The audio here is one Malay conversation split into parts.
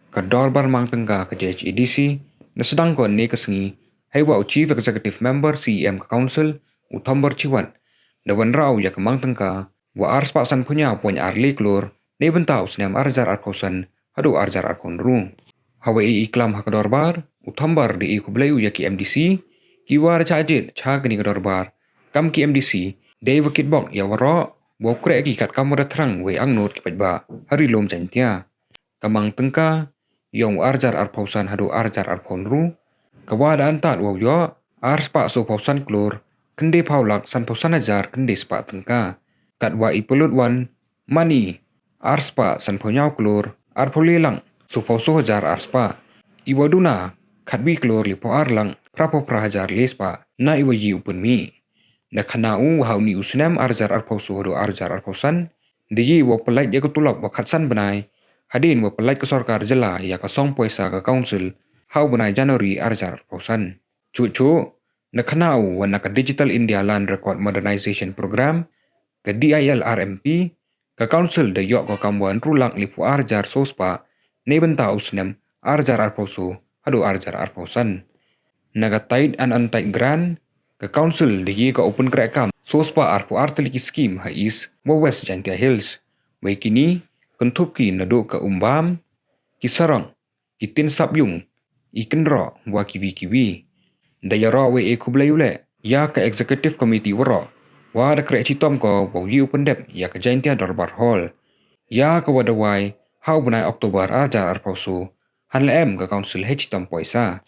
ka dorbar mang tengka ka JHEDC na sedang ko ne kesengi haiwa Chief Executive Member CEM ka Council utomber ciwan da wan rau ya ka mang tengka wa ars paksan punya arli klur ne bentau snem arjar arkosan hadu arjar arkon ru hawa iklam hak dorbar utomber di ikublayu ya ki MDC kiwar chajit chagni ka dorbar kam ki MDC dei wakit bok ya waro bo kre ki kat kamura thrang we angnot ki pajba hari lom jantia kamang tengka yong arjar arpausan hadu arjar arpon ru kawada antat wo yo arspa so pausan klur kende paulak san pausan ajar kende spa tengka kat wa ipulut wan mani arspa san ponyau klur arpolelang so pauso ajar arspa iwaduna katbi klur lipo arlang prapo prahajar lespa na iwayi upun mi na kanau hau ni usnam arjar arpauso hadu arjar arpausan deyi wo pelait ya kutulak wa khatsan benai hadin wa pelait ke sarkar jela ya ka song poisa ka council hau benai Januari arjar pausan cucu na kanau wa na ka Digital India Land Record Modernization Program ka DILRMP ka council de yok ka kamwan rulak lipu arjar sospa ne benta usnam arjar arpauso hadu arjar arpausan na ka tight and untight grant ka council de ye ka open krekam sospa arpu arteliki scheme ha is wa West Jantia Hills we kini kentup ki nado ka umbam ki sarang ki tin sabyung ikenro wa kiwi daya ro we ekublayule ya ka executive committee waro wa da kre chitom ko bo yu pendep ya ka Jantia Dorbar Hall ya ka wadawai hau bunai Oktober aja arpauso han em ka council hitam poisa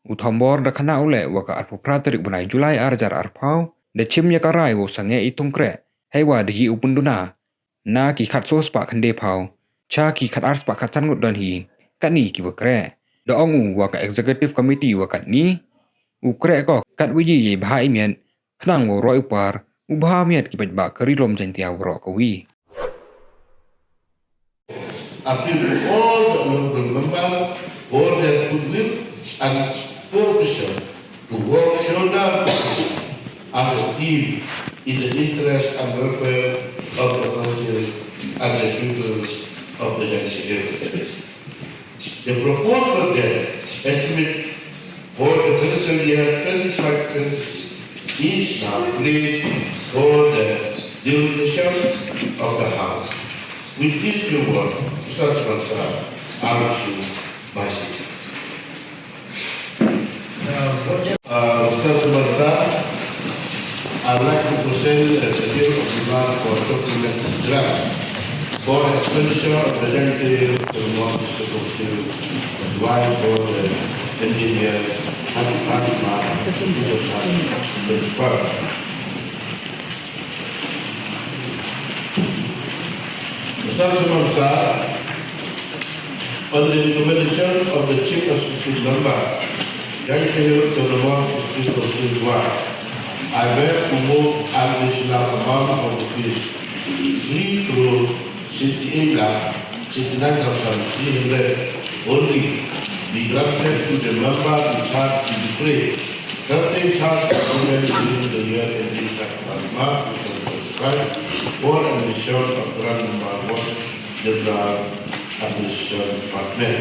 uthambor da khana ule wa ka arpu praterik bunai Julai arjar arpau da chimnya karai wo sange itungkre heiwa de hi upunduna na ki khat sos pa khande phau cha ki khat ars pa khat chan ngut don hi kani ki bakre da ongu wa ka executive committee wa kat ni ukre ko kat wi ye bhai mien khnang wo roi par ubha miat ki ba kari lom jantia ro ko wi appeal to all the honorable members for their goodwill and cooperation to work shoulder as a team in the interest and welfare of the country and the people of the nation. The proposed budget estimate for the financial year 25-26 is now placed for the deliberation of the House. With this new word, Mr. Sponsor, I wish you my seat. Mr. Sponsor, I'd like to present a detail of demand for document draft for expenditure of the Jantia to the North District of Wine for the engineer Fatima Mr. Sumamsa, on the recommendation of the Chief Executive Member, Jantia to the North District of Wine, I beg to move additional amount of rupees 3 crore 68 lakh 69,300 only be granted to the member in charge to defray certain charge payments during the year ending March 2025 for admission of grant number 1 General Administration Department.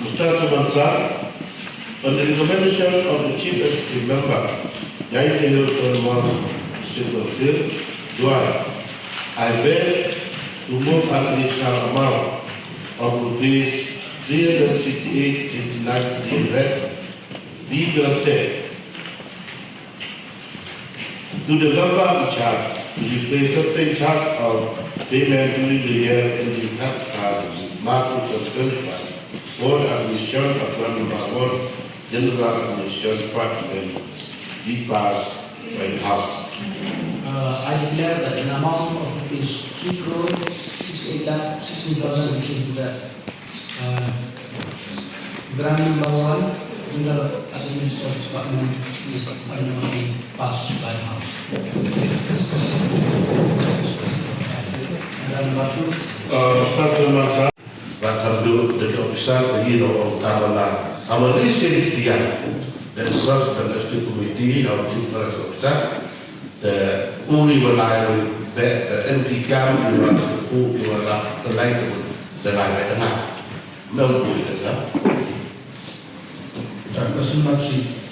Mr. Sumamsa, on the recommendation of the Chief Executive Member, Jantia District of Duai, I beg to move an additional amount of rupees 368,300 be granted to the member in charge to defray certain charge of payment during the year ending March 2025 for the admission of grant number 1 General Administration Department be passed by the House. I declare that an amount of rupees 3 crore 68 lakh 16,000 which is the grant number 1 General Administration Department is finally passed by the House. Mr. Sumamsa, Wakabdu, the officer, the hero of Tarana, our research dia, the first and the state committee, our chief financial officer, the only reliable that the MP cam you are who you are the line the line at the no good enough. Question number 3.